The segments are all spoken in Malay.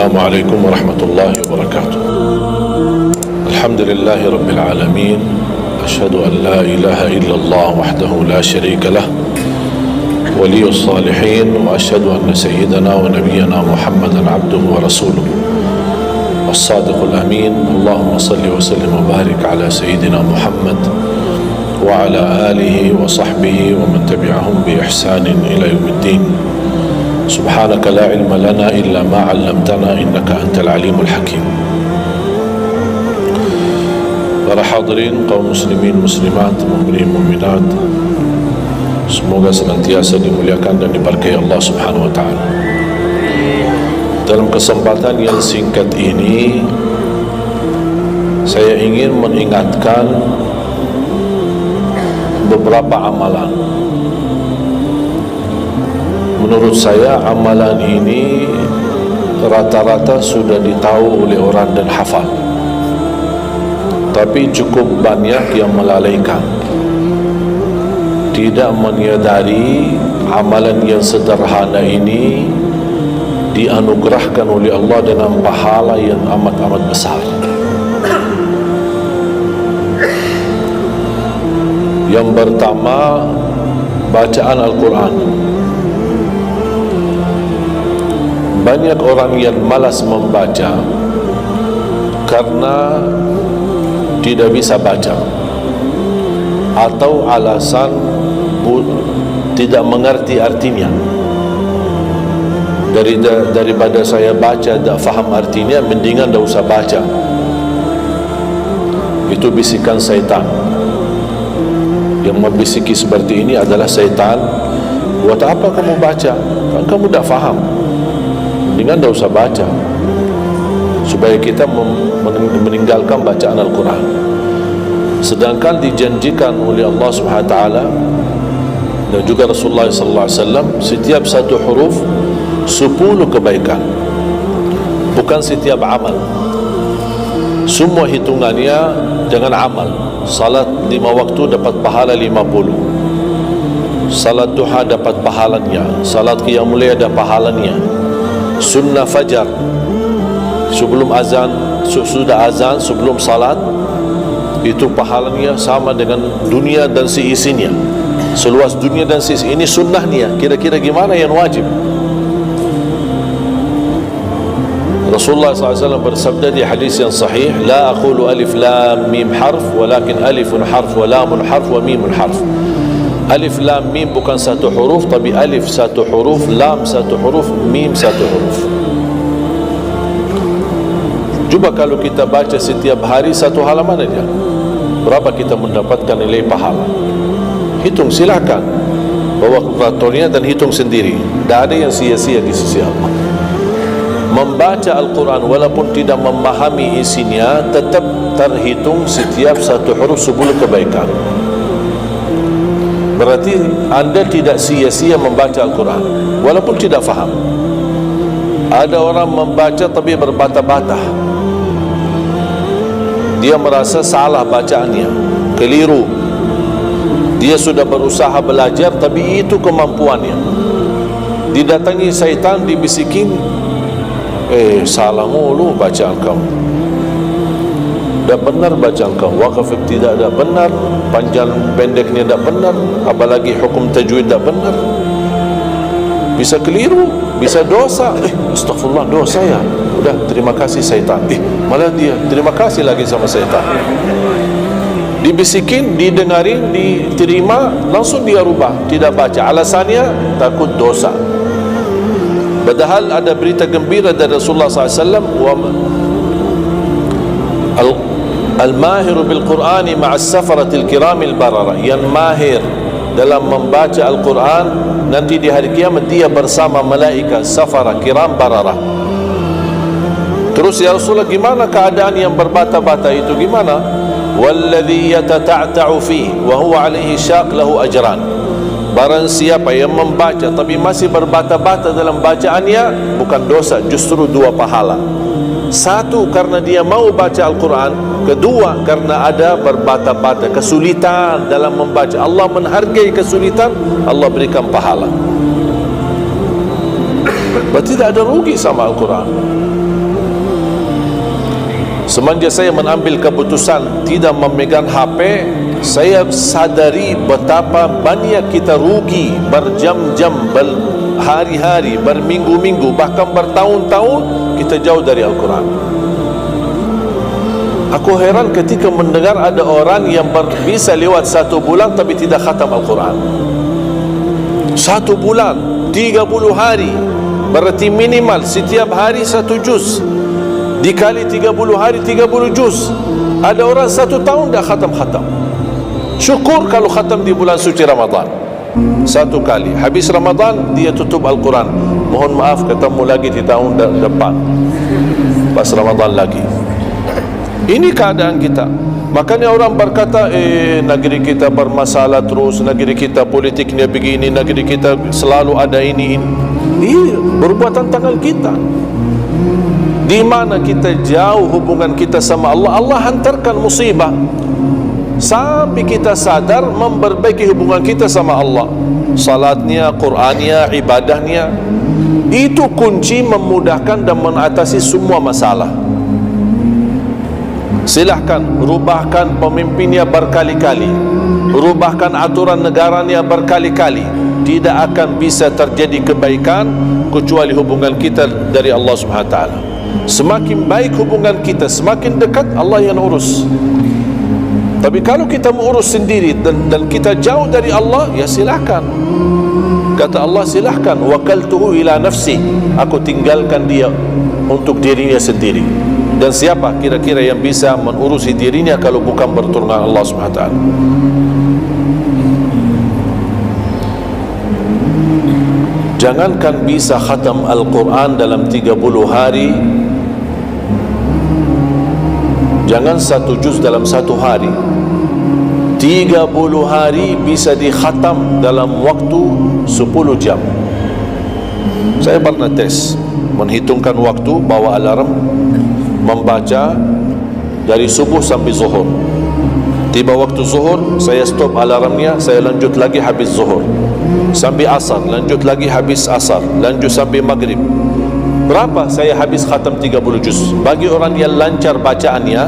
السلام عليكم ورحمة الله وبركاته. الحمد لله رب العالمين، أشهد أن لا إله إلا الله وحده لا شريك له ولي الصالحين، وأشهد أن سيدنا ونبينا محمدا عبده ورسوله الصادق الأمين. اللهم صل وسلم وبارك على سيدنا محمد وعلى آله وصحبه ومن تبعهم بإحسان إلى يوم الدين. سبحانك لا علم لنا إلا ما علمتنا إنك أنت العليم الحكيم. Para hadirin kaum muslimin muslimat, mukminin mukminat, semoga senantiasa dimuliakan dan diberkahi Allah Subhanahu wa taala. Dalam kesempatan yang singkat ini, saya ingin mengingatkan beberapa amalan. Menurut saya amalan ini rata-rata sudah ditahu oleh orang dan hafal, tapi cukup banyak yang melalaikan, tidak menyadari amalan yang sederhana ini dianugerahkan oleh Allah dengan pahala yang amat-amat besar. Yang pertama, bacaan Al-Quran. Banyak orang yang malas membaca karena tidak bisa baca, atau alasan tidak mengerti artinya. Daripada saya baca tak faham artinya, mendingan tak usah baca. Itu bisikan syaitan. Yang membisiki seperti ini adalah syaitan. Buat apa kamu baca? Kan kamu tak faham. Mendingan tak usah baca, supaya kita meninggalkan bacaan Al-Quran. Sedangkan dijanjikan oleh Allah Subhanahu wa taala dan juga Rasulullah sallallahu alaihi wasallam, setiap satu huruf 10 kebaikan, bukan setiap amal. Semua hitungannya dengan amal. Salat 5 waktu dapat pahala 50, salat duha dapat pahalanya, salat qiyamul lail ada pahalanya, sunnah fajar sebelum azan, sudah azan sebelum salat, itu pahalanya sama dengan dunia dan seisinya, seluas dunia dan seisi. Ini sunnahnya. Kira-kira gimana yang wajib? Rasulullah SAW bersabda di hadis yang sahih, la aqulu alif lam mim harf, walakin alifun harf wa lamun harf wa mimun harf. Alif lam mim bukan satu huruf, tapi alif satu huruf, lam satu huruf, mim satu huruf. Cuba kalau kita baca setiap hari satu halaman aja, berapa kita mendapatkan nilai pahala? Hitung, silakan, bawa kalkulatornya dan hitung sendiri. Tak ada yang sia-sia di sisi Allah. Membaca Al-Quran walaupun tidak memahami isinya, tetap terhitung setiap satu huruf 10 kebaikan. Berarti anda tidak sia-sia membaca Al-Quran walaupun tidak faham. Ada orang membaca tapi berbata-bata, dia merasa salah bacaannya, keliru. Dia sudah berusaha belajar, tapi itu kemampuannya. Didatangi syaitan, dibisikin, salah mulu bacaan kamu, tak benar bacaan kamu, wakaf tidak ada benar, panjang pendeknya tak benar, apalagi hukum tajwid tak benar. Bisa keliru, bisa dosa. Astagfirullah, dosa ya. Udah, terima kasih syaitan. Malah dia terima kasih lagi sama syaitan. Dibisikin, didengarin, diterima, langsung dia rubah, tidak baca. Alasannya takut dosa. Padahal ada berita gembira dari Rasulullah SAW, al-mahiru bil-Qur'ani ma'as safaratil kiramil barara. Yang mahir dalam membaca Al-Quran, nanti di hari kiamat dia bersama malaikat safara kiram barara. Terus ya Rasulullah, gimana keadaan yang berbata-bata itu? Gimana? Walladhi yatata'ta'u fi wa huwa alaihi syaq lahu ajran. Barang siapa yang membaca tapi masih berbata-bata dalam bacaannya, bukan dosa, justru 2 pahala. Satu, karena dia mau baca Al-Quran. Kedua, karena ada berbata-bata, kesulitan dalam membaca. Allah menghargai kesulitan, Allah berikan pahala. Berarti tidak ada rugi sama Al-Quran. Semenjak saya mengambil keputusan tidak memegang HP, saya sadari betapa banyak kita rugi berjam-jam, berhari-hari, berminggu-minggu, bahkan bertahun-tahun kita jauh dari Al-Quran. Aku heran ketika mendengar ada orang yang bisa lewat 1 bulan tapi tidak khatam Al-Quran. 1 bulan, 30 hari, berarti minimal setiap hari 1 juz, dikali 30 hari 30 juz. Ada orang 1 tahun dah khatam-khatam. Syukur kalau khatam di bulan suci Ramadan 1 kali, habis Ramadan dia tutup Al-Quran. Mohon maaf, ketemu lagi di tahun depan pas Ramadan lagi. Ini keadaan kita. Makanya orang berkata, negeri kita bermasalah terus, negeri kita politiknya begini, negeri kita selalu ada ini. Perbuatan tangan kita. Di mana kita jauh hubungan kita sama Allah, Allah hantarkan musibah sampai kita sadar memperbaiki hubungan kita sama Allah. Salatnya, Qur'annya, ibadahnya, itu kunci memudahkan dan mengatasi semua masalah. Silahkan rubahkan pemimpinnya berkali-kali, rubahkan aturan negaranya berkali-kali, tidak akan bisa terjadi kebaikan kecuali hubungan kita dari Allah Subhanahu Wa Taala. Semakin baik hubungan kita, semakin dekat Allah yang urus. Tapi kalau kita mengurus sendiri dan kita jauh dari Allah, ya silahkan. Kata Allah, silahkan. Wakaltuhu ila nafsi, aku tinggalkan dia untuk dirinya sendiri. Dan siapa kira-kira yang bisa mengurusi dirinya kalau bukan berturunan Allah Subhanahu Wa Taala? Jangankan bisa khatam Al-Quran dalam 30 hari, jangan 1 juz dalam 1 hari, 30 hari bisa dikhatam dalam waktu 10 jam. Saya pernah tes, menghitungkan waktu, bawa alarm, membaca dari subuh sampai zuhur. Tiba waktu zuhur, saya stop alarmnya, saya lanjut lagi habis zuhur. Sampai asar, lanjut lagi habis asar, lanjut sampai maghrib. Berapa saya habis khatam 30 juz. Bagi orang yang lancar bacaannya,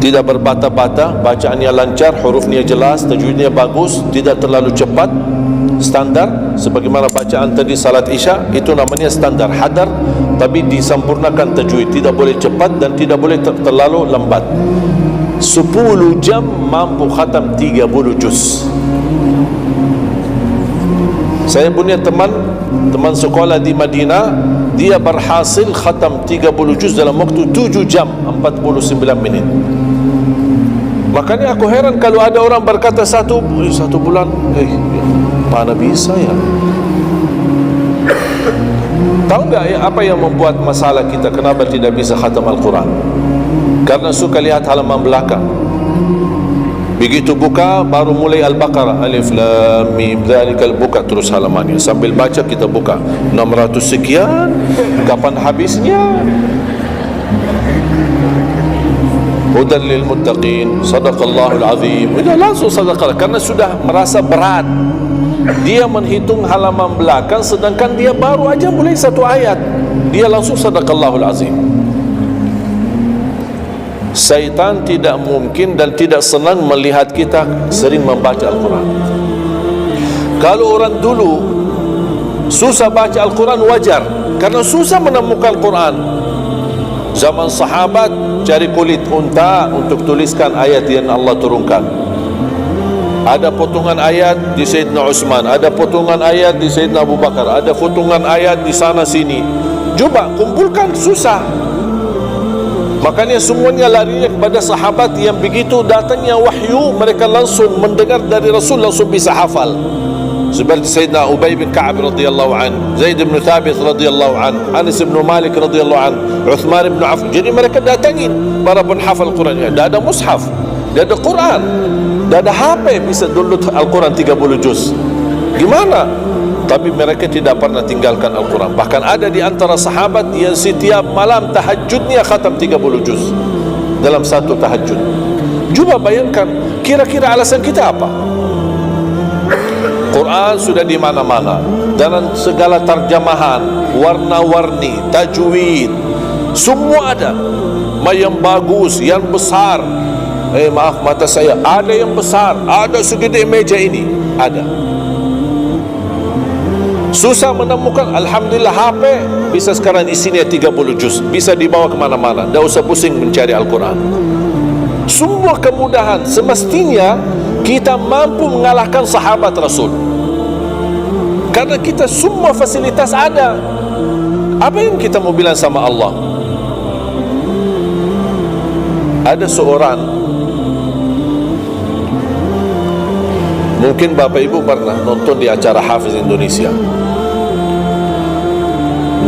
tidak berbata-bata, bacaannya lancar, hurufnya jelas, tajwidnya bagus, tidak terlalu cepat, standar, sebagaimana bacaan tadi salat isya, itu namanya standar, hadar, tapi disempurnakan tajwid, tidak boleh cepat dan tidak boleh terlalu lambat. 10 jam mampu khatam 30 juz. Saya punya teman sekolah di Madinah, dia berhasil khatam 30 juz dalam waktu 7 jam 49 minit. Makanya aku heran kalau ada orang berkata satu bulan, mana bisa ya? Tahu enggak ya apa yang membuat masalah kita kenapa tidak bisa khatam Al-Quran? Karena suka lihat halaman belakang. Begitu buka baru mulai Al-Baqarah, Alif Lam Mim Dzalikal, buka terus halamannya, sambil baca kita buka 600 sekian, kapan habisnya? Hudan lil muttaqin, sadaqallahul azim. Sudah langsung sadaqah, karena sudah merasa berat. Dia menghitung halaman belakang sedangkan dia baru aja mulai 1 ayat, dia langsung sadaqallahul azim. Syaitan tidak mungkin dan tidak senang melihat kita sering membaca Al-Quran. Kalau orang dulu susah baca Al-Quran wajar, karena susah menemukan Al-Quran. Zaman sahabat cari kulit unta untuk tuliskan ayat yang Allah turunkan. Ada potongan ayat di Sayyidina Utsman, ada potongan ayat di Sayyidina Abu Bakar, ada potongan ayat di sana sini. Coba kumpulkan, susah. Makanya semuanya larinya kepada sahabat yang begitu datangnya wahyu, mereka langsung mendengar dari Rasul, langsung bisa hafal. Seperti Sayyidina Ubay bin Ka'ab radhiyallahu an, Zaid bin Thabit radhiyallahu an, Anas bin Malik radhiyallahu an, Uthman bin Affan. Jadi mereka datangin para penghafal Quran. Dah ada mushaf, dah ada Quran, dah ada HP, bisa download Al-Quran 30 juz. Gimana? Tapi mereka tidak pernah tinggalkan Al-Quran. Bahkan ada di antara sahabat yang setiap malam tahajudnya khatam 30 juz dalam satu tahajud. Cuba bayangkan, kira-kira alasan kita apa? Quran sudah di mana-mana, dalam segala terjemahan, warna-warni, tajwid, Semua ada. Yang bagus, yang besar. Maaf mata saya, ada yang besar, ada segede meja ini, ada. Susah menemukan, alhamdulillah HP bisa sekarang isinya 30 juz, bisa dibawa kemana-mana, tidak usah pusing mencari Al-Quran. Semua kemudahan, semestinya kita mampu mengalahkan sahabat Rasul, karena kita semua fasilitas ada. Apa yang kita mau bilang sama Allah? Ada seorang, mungkin Bapak Ibu pernah nonton di acara Hafiz Indonesia,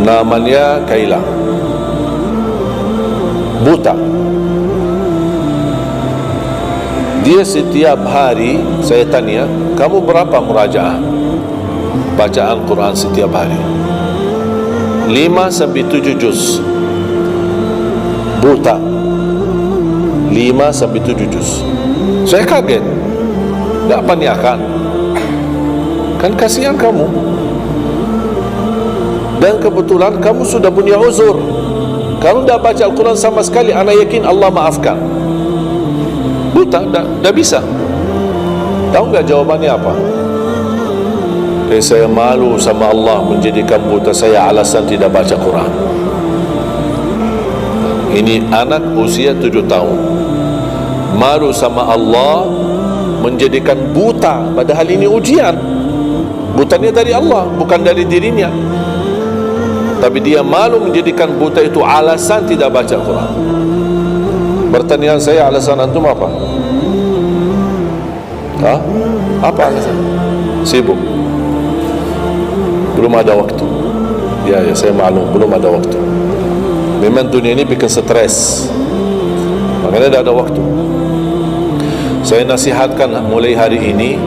namanya Kaila, buta. Dia setiap hari, saya tanya, kamu berapa murajaah bacaan Quran setiap hari? 5-7 juz. Buta, 5-7 juz. Saya kaget, tak paniakan, kan kasihan kamu. Dan kebetulan kamu sudah punya uzur. Kalau tidak baca Al-Quran sama sekali, ana yakin Allah maafkan. Buta, tak bisa. Tahu nggak jawabannya apa? Saya malu sama Allah menjadikan buta saya alasan tidak baca Quran. Ini anak usia 7 tahun, malu sama Allah menjadikan buta, padahal ini ujian. Butanya dari Allah, bukan dari dirinya. Tapi dia malu menjadikan buta itu alasan tidak baca Quran. Pertanyaan saya, alasan antum apa? Apa alasan? Sibuk, belum ada waktu. Ya, saya maklum, belum ada waktu. Memang dunia ini bikin stres, makanya tidak ada waktu. Saya nasihatkan mulai hari ini,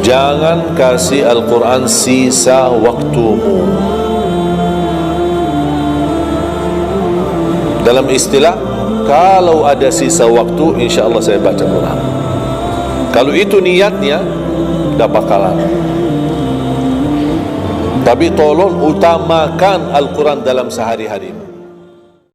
jangan kasih Al-Quran sisa waktumu. Dalam istilah, kalau ada sisa waktu, insya Allah saya baca Quran. Kalau itu niatnya, tidak bakalan. Tapi tolong utamakan Al-Quran dalam sehari-hari.